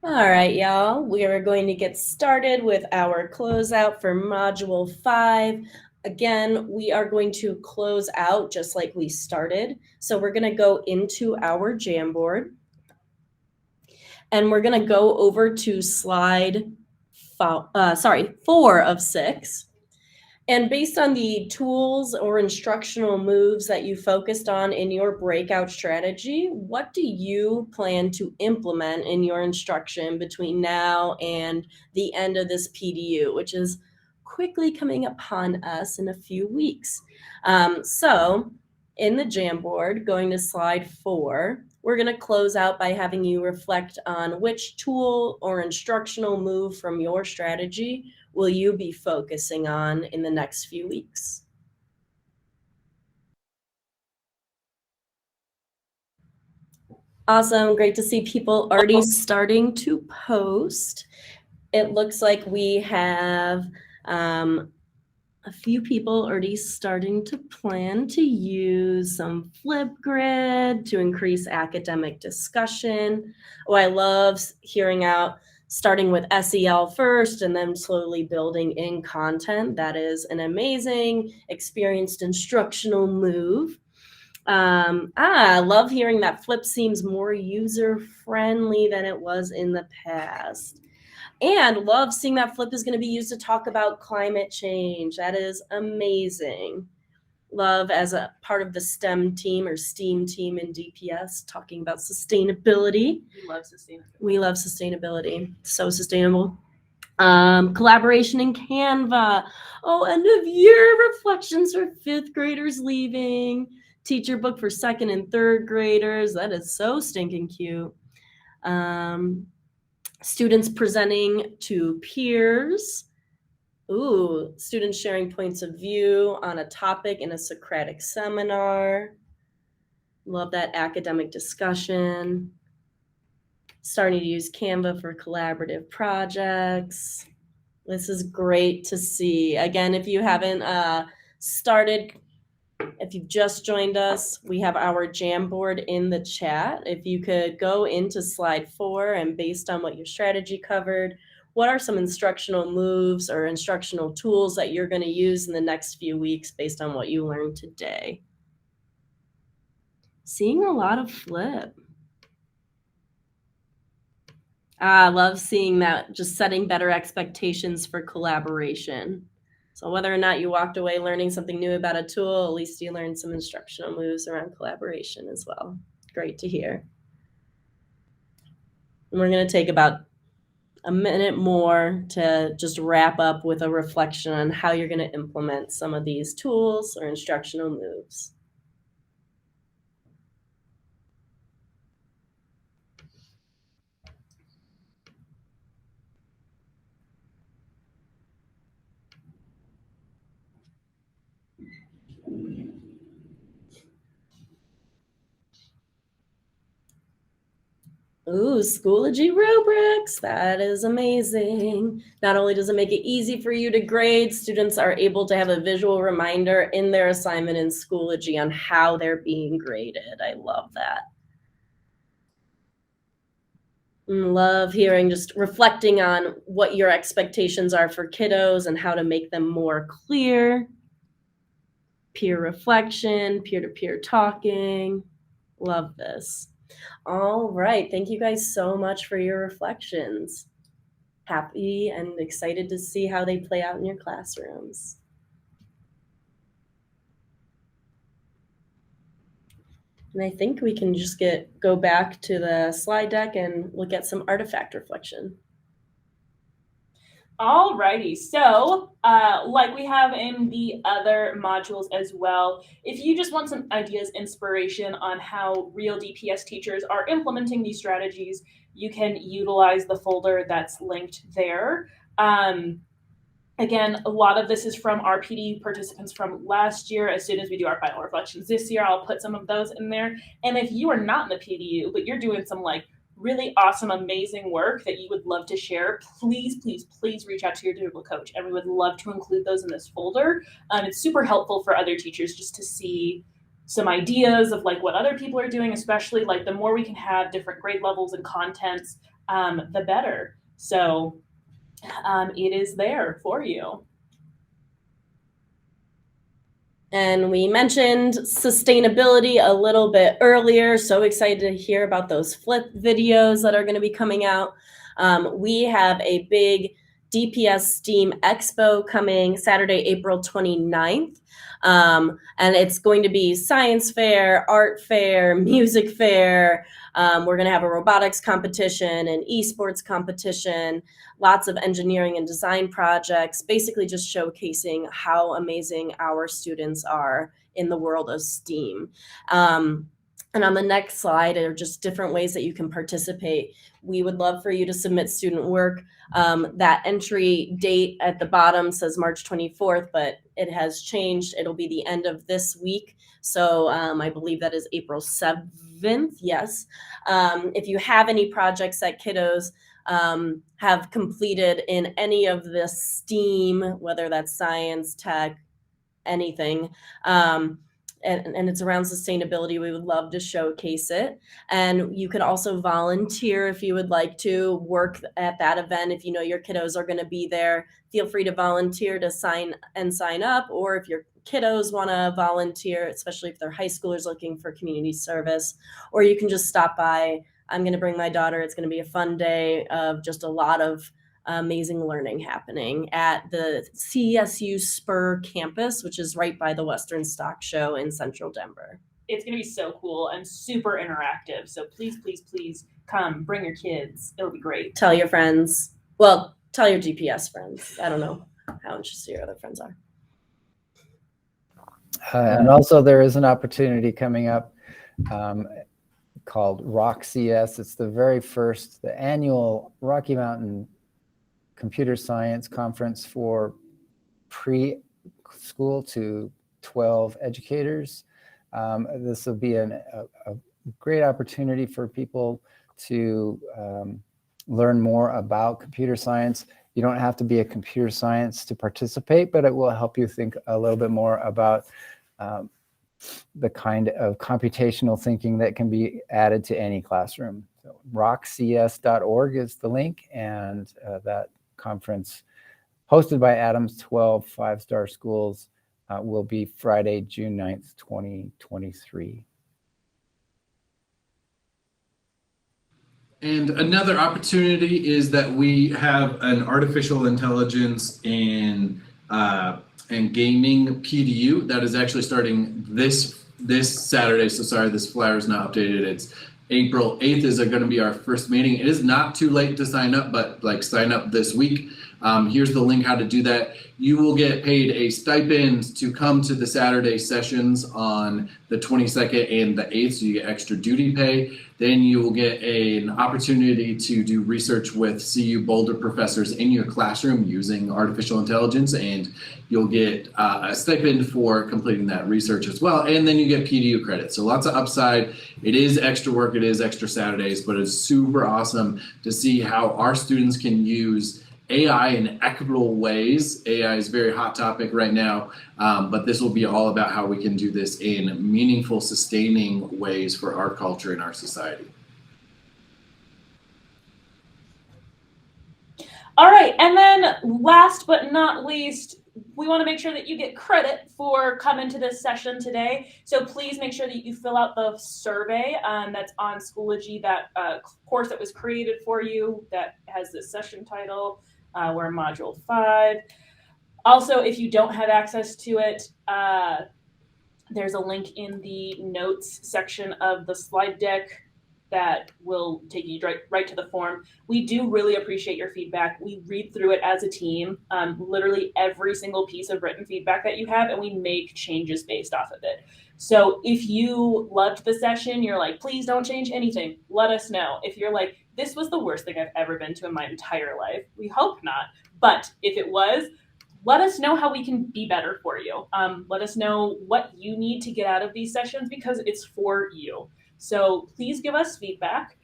All right, y'all. We are going to get started with our closeout for Module 5. Again, we are going to close out just like we started. So we're going to go into our Jamboard. And we're going to go over to slide 4 of 6. And based on the tools or instructional moves that you focused on in your breakout strategy, what do you plan to implement in your instruction between now and the end of this PDU, which is quickly coming upon us in a few weeks? So in the Jamboard, going to slide 4, we're going to close out by having you reflect on which tool or instructional move from your strategy will you be focusing on in the next few weeks? Awesome. Great to see people already starting to post. It looks like we have a few people already starting to plan to use some Flipgrid to increase academic discussion. Oh, I love hearing out starting with SEL first and then slowly building in content. That is an amazing, experienced instructional move. I love hearing that Flip seems more user-friendly than it was in the past. And love seeing that Flip is going to be used to talk about climate change. That is amazing. Love as a part of the STEM team or STEAM team in DPS talking about sustainability. We love sustainability. So sustainable. Collaboration in Canva. Oh, end of year reflections for 5th graders leaving. Teacher book for 2nd and 3rd graders. That is so stinking cute. Students presenting to peers. Ooh, students sharing points of view on a topic in a Socratic seminar. Love that academic discussion. Starting to use Canva for collaborative projects. This is great to see. Again, if you haven't started, if you've just joined us, we have our Jamboard in the chat. If you could go into slide 4 and based on what your strategy covered, what are some instructional moves or instructional tools that you're going to use in the next few weeks based on what you learned today? Seeing a lot of Flip. I love seeing that, just setting better expectations for collaboration. So whether or not you walked away learning something new about a tool, at least you learned some instructional moves around collaboration as well. Great to hear. And we're going to take about a minute more to just wrap up with a reflection on how you're going to implement some of these tools or instructional moves. Ooh, Schoology rubrics. That is amazing. Not only does it make it easy for you to grade, students are able to have a visual reminder in their assignment in Schoology on how they're being graded. I love that. Love hearing, just reflecting on what your expectations are for kiddos and how to make them more clear. Peer reflection, peer-to-peer talking. Love this. All right. Thank you guys so much for your reflections. Happy and excited to see how they play out in your classrooms. And I think we can just go back to the slide deck and look at some artifact reflection. Alrighty, so like we have in the other modules as well, if you just want some ideas, inspiration on how real DPS teachers are implementing these strategies, you can utilize the folder that's linked there. Again, a lot of this is from our PD participants from last year. As soon as we do our final reflections this year, I'll put some of those in there. And if you are not in the PDU, but you're doing some like really awesome, amazing work that you would love to share, please, please, please reach out to your Doodle coach. And we would love to include those in this folder. It's super helpful for other teachers just to see some ideas of like what other people are doing, especially like the more we can have different grade levels and contents, the better. So it is there for you. And we mentioned sustainability a little bit earlier. So excited to hear about those flip videos that are going to be coming out. We have a big DPS STEAM Expo coming Saturday, April 29th. And it's going to be science fair, art fair, music fair. We're going to have a robotics competition, an esports competition, lots of engineering and design projects, basically just showcasing how amazing our students are in the world of STEAM. And on the next slide are just different ways that you can participate. We would love for you to submit student work. That entry date at the bottom says March 24th, but it has changed. It'll be the end of this week. So I believe that is April 7th. Yes. If you have any projects that kiddos have completed in any of the STEAM, whether that's science, tech, anything, and it's around sustainability, we would love to showcase it. And you could also volunteer if you would like to work at that event. If you know your kiddos are going to be there, feel free to volunteer to sign up. Or if your kiddos want to volunteer, especially if they're high schoolers looking for community service, or you can just stop by. I'm going to bring my daughter. It's going to be a fun day of just a lot of amazing learning happening at the CSU Spur campus, which is right by the Western Stock Show in central Denver. It's going to be so cool and super interactive. So please, please, please come, bring your kids. It'll be great. Tell your friends. Well, tell your DPS friends. I don't know how interested your other friends are. And also there is an opportunity coming up called Rock CS. It's the annual Rocky Mountain Computer Science Conference for preschool to 12 educators. This will be a great opportunity for people to learn more about computer science. You don't have to be a computer science to participate, but it will help you think a little bit more about the kind of computational thinking that can be added to any classroom. So rockcs.org is the link, and that conference hosted by Adams 12 5-star schools will be Friday, June 9th, 2023. And another opportunity is that we have an artificial intelligence and gaming PDU that is actually starting this Saturday. So sorry, this flyer is not updated. It's April 8th is going to be our first meeting. It is not too late to sign up, but like sign up this week. Here's the link how to do that. You will get paid a stipend to come to the Saturday sessions on the 22nd and the 8th, so you get extra duty pay. Then you will get an opportunity to do research with CU Boulder professors in your classroom using artificial intelligence, and you'll get a stipend for completing that research as well. And then you get PDU credit. So lots of upside. It is extra work, it is extra Saturdays, but it's super awesome to see how our students can use AI in equitable ways. AI is a very hot topic right now, but this will be all about how we can do this in meaningful, sustaining ways for our culture and our society. All right, and then last but not least, we want to make sure that you get credit for coming to this session today. So please make sure that you fill out the survey that's on Schoology, that course that was created for you that has this session title. We're in Module 5. Also, if you don't have access to it, there's a link in the notes section of the slide deck that will take you right to the form. We do really appreciate your feedback. We read through it as a team, literally every single piece of written feedback that you have, and we make changes based off of it. So if you loved the session, you're like, please don't change anything, let us know. If you're like, this was the worst thing I've ever been to in my entire life, we hope not. But if it was, let us know how we can be better for you. Let us know what you need to get out of these sessions, because it's for you. So please give us feedback.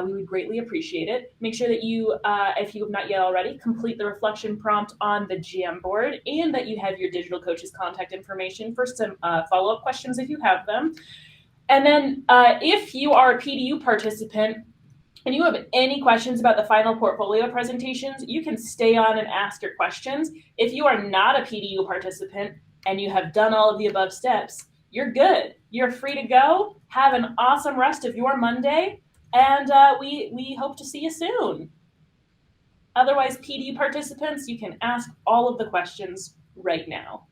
We would greatly appreciate it. Make sure that you, if you have not yet already, complete the reflection prompt on the GM board, and that you have your digital coach's contact information for some follow-up questions if you have them. And then if you are a PDU participant, and you have any questions about the final portfolio presentations, you can stay on and ask your questions. If you are not a PDU participant and you have done all of the above steps, you're good. You're free to go. Have an awesome rest of your Monday, and we hope to see you soon. Otherwise, PDU participants, you can ask all of the questions right now.